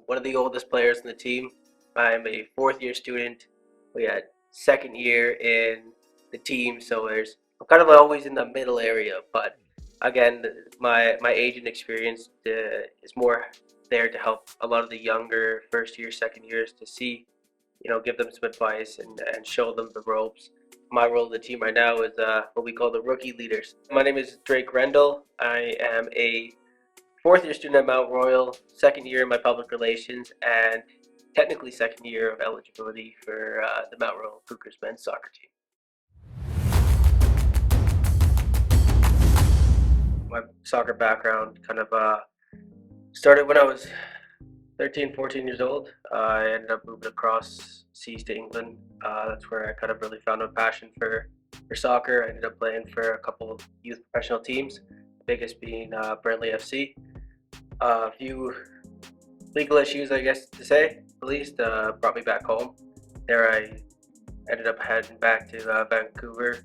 one of the oldest players in the team. I'm a fourth year student. We had second year in the team, so I'm kind of always in the middle area. But again, my age and experience is more there to help a lot of the younger first year, second years to see, give them some advice and show them the ropes. My role in the team right now is what we call the rookie leaders. My name is Rendle. I am a fourth year student at Mount Royal, second year in my public relations, and technically second year of eligibility for the Mount Royal Cougars men's soccer team. My soccer background kind of started when I was 13, 14 years old. I ended up moving across seas to England. That's where I kind of really found a passion for soccer. I ended up playing for a couple of youth professional teams, the biggest being Rendle FC. A few legal issues, I guess to say, at least, brought me back home. There I ended up heading back to Vancouver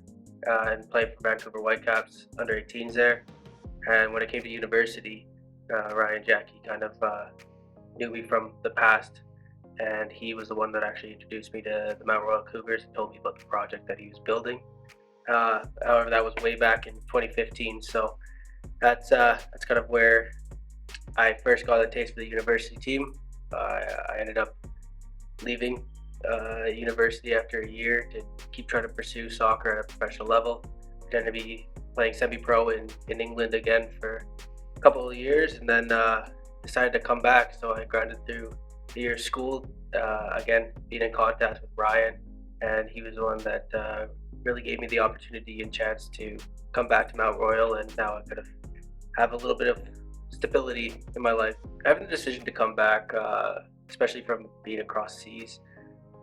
and played for Vancouver Whitecaps under 18s there. And when it came to university, Ryan Jackie kind of knew me from the past, and he was the one that actually introduced me to the Mount Royal Cougars and told me about the project that he was building. However, that was way back in 2015, so that's kind of where I first got a taste for the university team. I ended up leaving university after a year to keep trying to pursue soccer at a professional level. Pretended to be playing semi-pro in England again for a couple of years, and then decided to come back. So I grinded through the year of school, again being in contact with Ryan, and he was the one that really gave me the opportunity and chance to come back to Mount Royal, and now I could have a little bit of stability in my life. Having the decision to come back, especially from being across seas,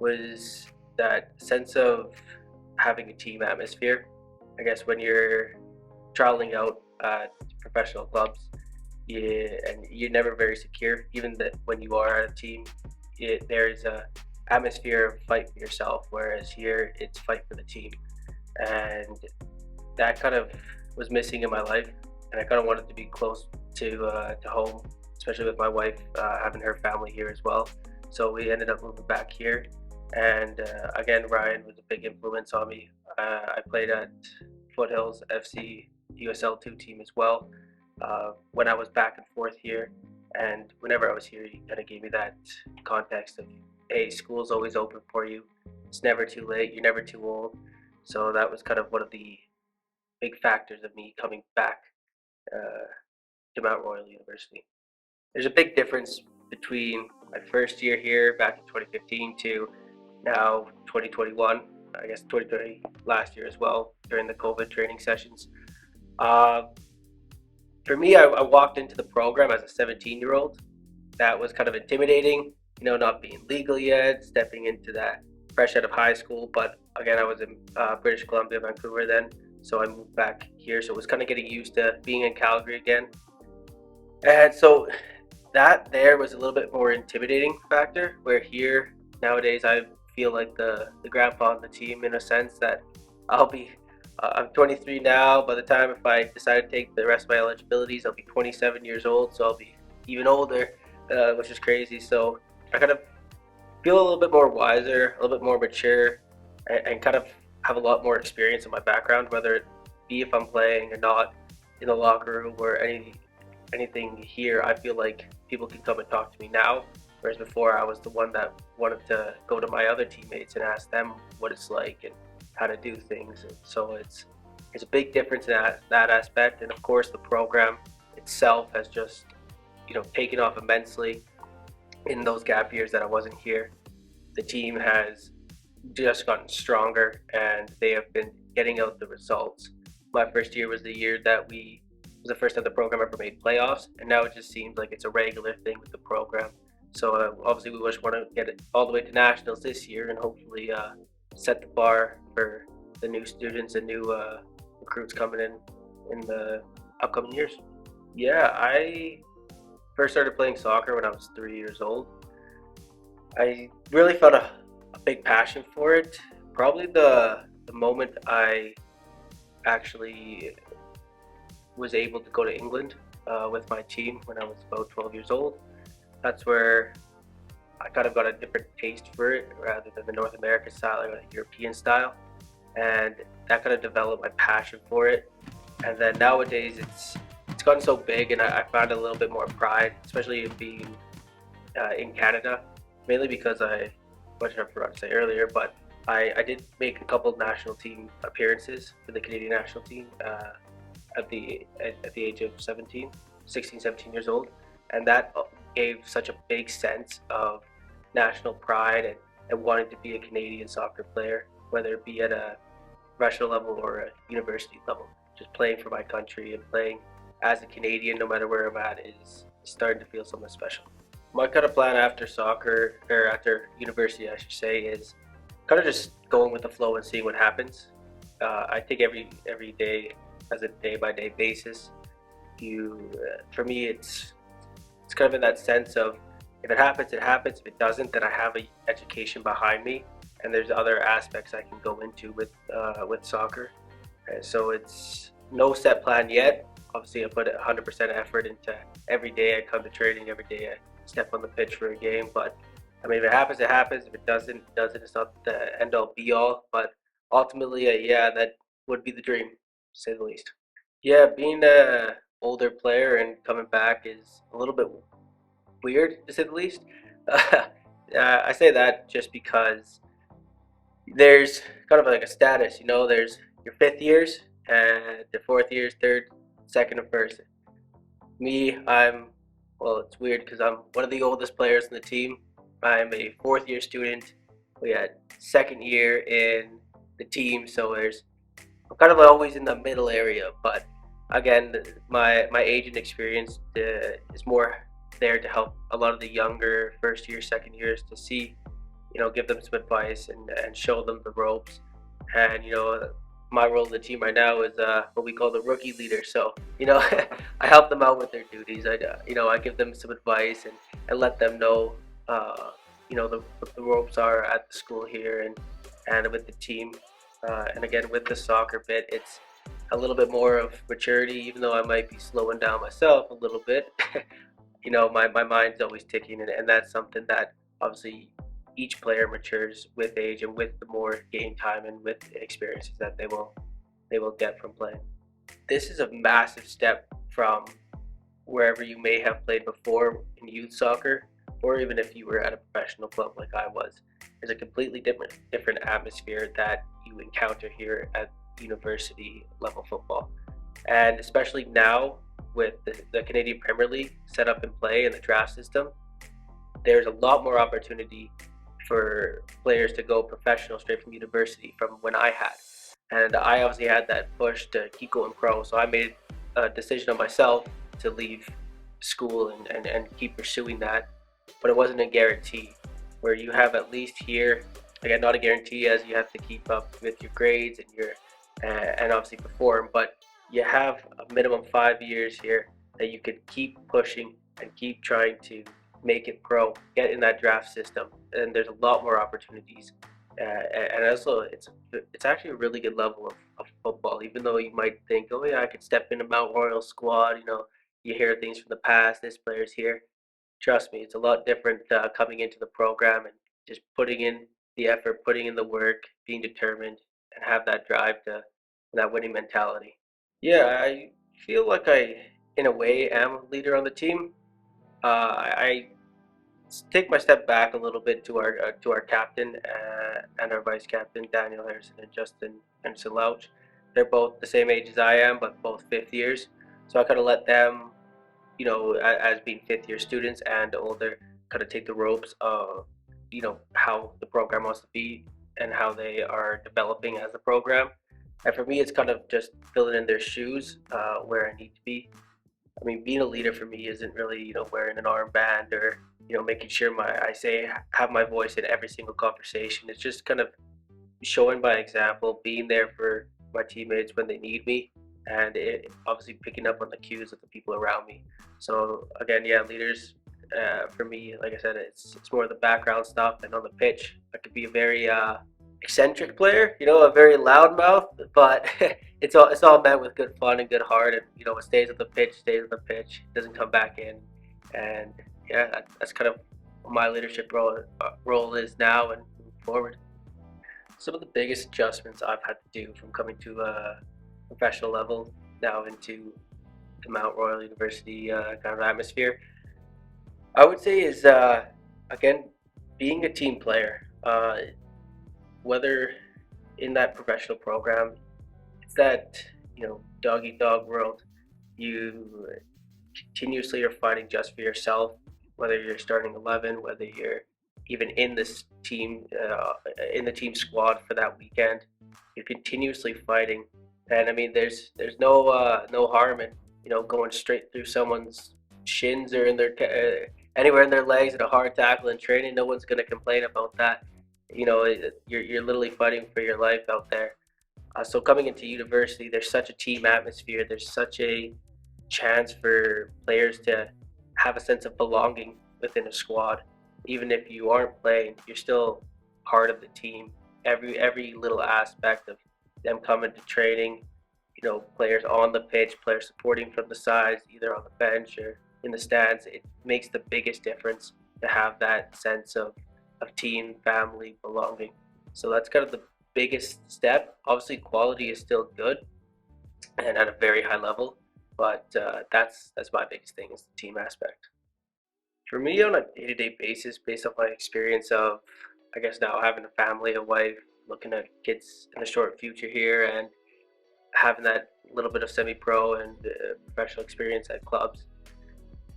was that sense of having a team atmosphere. I guess when you're traveling out at professional clubs, and you're never very secure. Even that when you are at a team, there's a atmosphere of fight for yourself, whereas here it's fight for the team, and that kind of was missing in my life. And I kind of wanted to be close to home, especially with my wife having her family here as well. So we ended up moving back here, and again, Ryan was a big influence on me. I played at Foothills FC USL2 team as well when I was back and forth here, and whenever I was here, he kind of gave me that context of, hey, school's always open for you. It's never too late. You're never too old. So that was kind of one of the big factors of me coming back to Mount Royal University. There's a big difference between my first year here back in 2015 to now 2021. I guess 2020 last year as well during the COVID training sessions. For me, I walked into the program as a 17-year-old. That was kind of intimidating, not being legal yet, stepping into that fresh out of high school. But again, I was in British Columbia, Vancouver then, so I moved back here. So it was kind of getting used to being in Calgary again. And so that there was a little bit more intimidating factor, where here nowadays I feel like the grandpa on the team, in a sense that I'm 23 now. By the time if I decide to take the rest of my eligibilities, I'll be 27 years old, so I'll be even older, which is crazy. So I kind of feel a little bit more wiser, a little bit more mature, and kind of have a lot more experience in my background, whether it be if I'm playing or not, in the locker room or anything here. I feel like people can come and talk to me now, whereas before I was the one that wanted to go to my other teammates and ask them what it's like and how to do things. And so it's a big difference in that aspect. And of course the program itself has just taken off immensely in those gap years that I wasn't here. The team has just gotten stronger, and they have been getting out the results. My first year was the year that was the first time the program ever made playoffs, and now it just seems like it's a regular thing with the program. So obviously we just want to get it all the way to nationals this year, and hopefully set the bar for the new students and new recruits coming in the upcoming years. Yeah, I first started playing soccer when I was 3 years old. I really felt a big passion for it. Probably the moment I actually was able to go to England with my team when I was about 12 years old. That's where I kind of got a different taste for it rather than the North American style, I got a European style, and that kind of developed my passion for it. And then nowadays it's gotten so big, and I found a little bit more pride, especially in being in Canada, mainly because which I forgot to say earlier, but I did make a couple of national team appearances for the Canadian national team at the age of 16, 17 years old, and that gave such a big sense of national pride and wanting to be a Canadian soccer player, whether it be at a professional level or a university level. Just playing for my country and playing as a Canadian, no matter where I'm at, is starting to feel something special. My kind of plan after soccer, or after university, I should say, is kind of just going with the flow and seeing what happens. I take every day as a day by day basis. For me, it's kind of in that sense of if it happens, it happens. If it doesn't, then I have a education behind me, and there's other aspects I can go into with soccer. And so it's no set plan yet. Obviously, I put 100% effort into every day I come to training, every day I step on the pitch for a game. But I mean, if it happens, it happens. If it doesn't, it doesn't. It's not the end all be all. But ultimately, yeah, that would be the dream, to say the least. Yeah, being a older player and coming back is a little bit weird, to say the least. I say that just because there's kind of like a status, there's your fifth years and the fourth years, third, second, and first. Me, well, it's weird because I'm one of the oldest players in the team. I'm a fourth year student. We had second year in the team, so I'm kind of always in the middle area. But again, my age and experience is more there to help a lot of the younger first year, second years to see, give them some advice and show them the ropes. And my role in the team right now is what we call the rookie leader. So I help them out with their duties. I give them some advice and let them know what the ropes are at the school here and with the team. And again, with the soccer bit, it's a little bit more of maturity, even though I might be slowing down myself a little bit. My mind's always ticking, and that's something that obviously each player matures with age and with the more game time and with experiences that they will get from playing. This is a massive step from wherever you may have played before in youth soccer, or even if you were at a professional club like I was. There's a completely different atmosphere that you encounter here at university level football, and especially now with the Canadian Premier League set up in play and the draft system, there's a lot more opportunity for players to go professional straight from university from when I had. And I obviously had that push to keep going pro. So I made a decision on myself to leave school and keep pursuing that. But it wasn't a guarantee. Where you have at least here, again, not a guarantee as you have to keep up with your grades and obviously perform, but you have a minimum 5 years here that you could keep pushing and keep trying to make it pro, get in that draft system, and there's a lot more opportunities. And also, it's actually a really good level of football. Even though you might think, oh yeah, I could step in a Mount Royal squad. You hear things from the past. This player's here. Trust me, it's a lot different coming into the program and just putting in the effort, putting in the work, being determined, and have that drive to that winning mentality. Yeah, I feel like in a way, am a leader on the team. I take my step back a little bit to our captain and our vice captain Daniel Harrison and Justin Henderson Louch. They're both the same age as I am, but both fifth years. So I kind of let them, as being fifth year students and older, kind of take the ropes of, how the program wants to be and how they are developing as a program. And for me, it's kind of just filling in their shoes where I need to be. I mean, being a leader for me isn't really, wearing an armband or, making sure have my voice in every single conversation. It's just kind of showing by example, being there for my teammates when they need me, and obviously picking up on the cues of the people around me. So again, yeah, leaders for me, like I said, it's more the background stuff, and on the pitch, I could be a very eccentric player, a very loud mouth, but it's all meant with good fun and good heart, and what stays on the pitch stays on the pitch, it doesn't come back in, and yeah, that's kind of what my leadership role is now and moving forward. Some of the biggest adjustments I've had to do from coming to a professional level now into the Mount Royal University kind of atmosphere, I would say is again being a team player. Whether in that professional program, it's that dog eat dog world. You continuously are fighting just for yourself, whether you're starting 11, whether you're even in this team, in the team squad for that weekend. You're continuously fighting, and I mean, there's no harm in going straight through someone's shins or in their anywhere in their legs at a hard tackle in training. No one's going to complain about that. You're literally fighting for your life out there. So coming into university, there's such a team atmosphere. There's such a chance for players to have a sense of belonging within a squad. Even if you aren't playing, you're still part of the team. Every little aspect of them coming to training, players on the pitch, players supporting from the sides, either on the bench or in the stands, it makes the biggest difference to have that sense of team, family, belonging. So that's kind of the biggest step. Obviously, quality is still good and at a very high level, but that's my biggest thing is the team aspect. For me, on a day-to-day basis, based on my experience of, I guess now having a family, a wife, looking at kids in the short future here, and having that little bit of semi-pro and professional experience at clubs,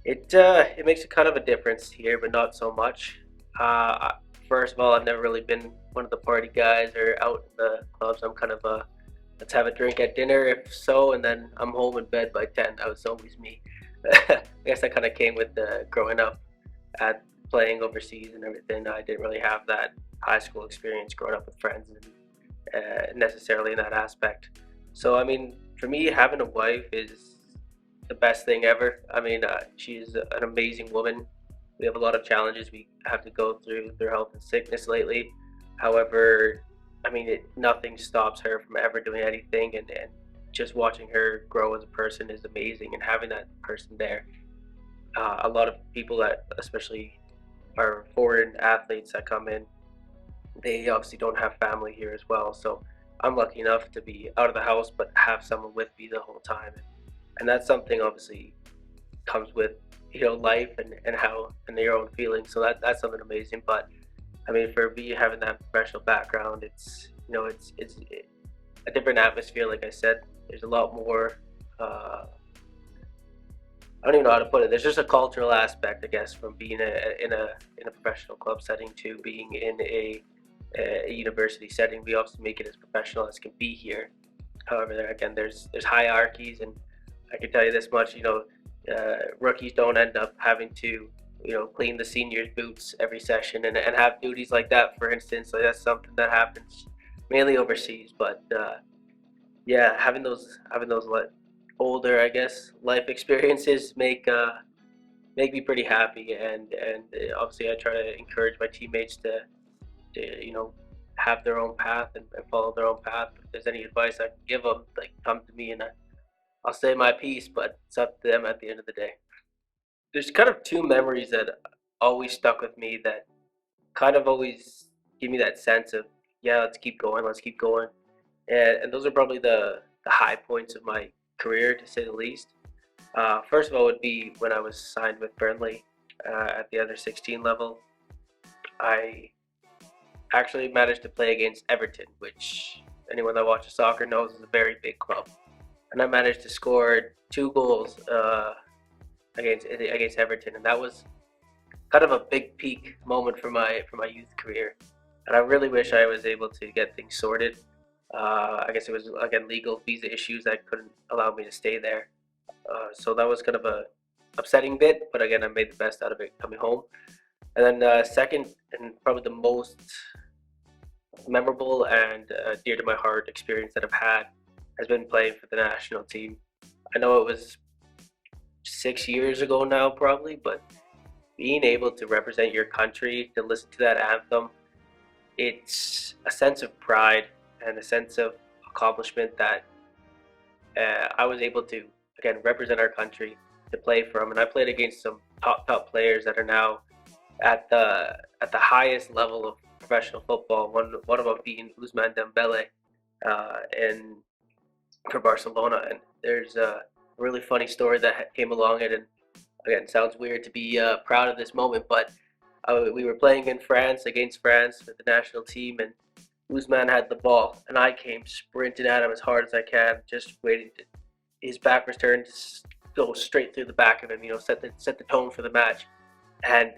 it makes a kind of a difference here, but not so much. Uh, First of all, I've never really been one of the party guys or out in the clubs. I'm kind of a let's have a drink at dinner if so, and then I'm home in bed by 10. That was always me. I guess that kind of came with growing up at playing overseas and everything. I didn't really have that high school experience growing up with friends and necessarily in that aspect. So I mean, for me, having a wife is the best thing ever. I mean, she's an amazing woman. We have a lot of challenges we have to go through health and sickness lately. However, I mean, nothing stops her from ever doing anything, and just watching her grow as a person is amazing. And having that person there, a lot of people that, especially our foreign athletes that come in, they obviously don't have family here as well. So I'm lucky enough to be out of the house, but have someone with me the whole time, and that's something obviously comes with life and how and your own feelings. So that's something amazing. But I mean, for me having that professional background, it's a different atmosphere. Like I said, there's a lot more. I don't even know how to put it. There's just a cultural aspect, I guess, from being in a professional club setting to being in a university setting. We obviously make it as professional as can be here. However, there again, there's hierarchies, and I can tell you this much. Rookies don't end up having to clean the seniors' boots every session and have duties like that. For instance, like that's something that happens mainly overseas. But yeah, having those older, I guess, life experiences make me pretty happy, and obviously I try to encourage my teammates to have their own path and follow their own path. If there's any advice I can give them, like come to me and I'll say my piece, but it's up to them at the end of the day. There's kind of two memories that always stuck with me that kind of always give me that sense of, yeah, let's keep going, and those are probably the high points of my career, to say the least. First of all, would be when I was signed with Rendle at the under 16 level. I actually managed to play against Everton, which anyone that watches soccer knows is a very big club, and I managed to score 2 goals against Everton, and that was kind of a big peak moment for my youth career. And I really wish I was able to get things sorted. I guess it was again legal visa issues that couldn't allow me to stay there. So that was kind of a upsetting bit, but again I made the best out of it coming home. And then second, and probably the most memorable and dear to my heart experience that I've had has been playing for the national team. I know it was 6 years ago now, probably, but being able to represent your country, to listen to that anthem, it's a sense of pride and a sense of accomplishment that I was able to again represent our country, to play from. And I played against some top players that are now at the highest level of professional football. One of them being Ousmane Dembele, and for Barcelona. And there's a really funny story that came along it. And again, it sounds weird to be proud of this moment, but we were playing in France against France with the national team, and Ousmane had the ball, and I came sprinting at him as hard as I can, just waiting to his back was turned to go straight through the back of him. Set the tone for the match. And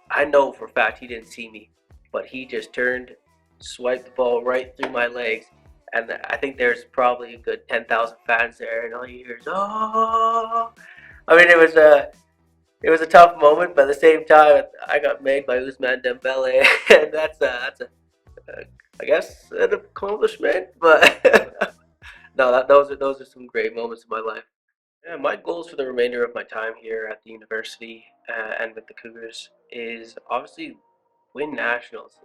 I know for a fact he didn't see me, but he just turned, swiped the ball right through my legs, and I think there's probably a good 10,000 fans there, and all you hear is "oh." I mean, it was a tough moment, but at the same time, I got made by Ousmane Dembele, and uh, I guess an accomplishment. But no, those are some great moments in my life. Yeah, my goals for the remainder of my time here at the university and with the Cougars is obviously win nationals.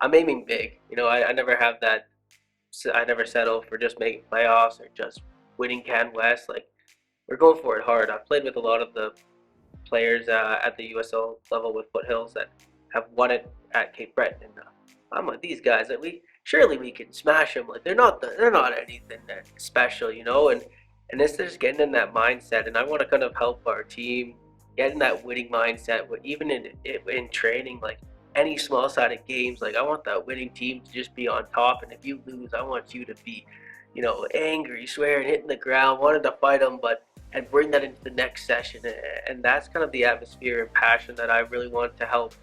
I'm aiming big. I never have that. I never settle for just making playoffs or just winning Can West. Like we're going for it hard. I've played with a lot of the players at the USL level with Foothills that have won it at Cape Breton. And I'm like these guys that we can smash them. Like they're not anything that special. And it's just getting in that mindset. And I want to kind of help our team get in that winning mindset. Even in training, like any small sided games, like I want that winning team to just be on top. And if you lose, I want you to be, angry, swearing, hitting the ground, wanting to fight them, but and bring that into the next session. And that's kind of the atmosphere and passion that I really want to help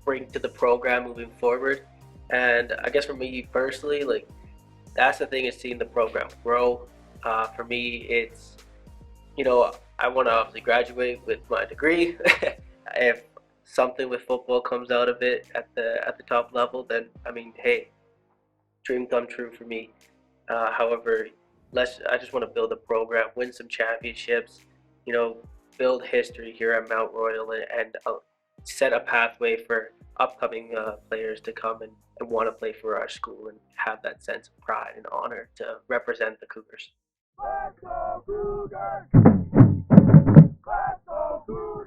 bring to the program moving forward. And I guess for me personally, like that's the thing is seeing the program grow. For me, it's I want to obviously graduate with my degree. If something with football comes out of it at the top level, then I mean, hey, dream come true for me. However, I just want to build a program, win some championships, you know, build history here at Mount Royal, and set a pathway for upcoming players to come and want to play for our school and have that sense of pride and honor to represent the Cougars. Let's go Cougars! Let's go Cougars!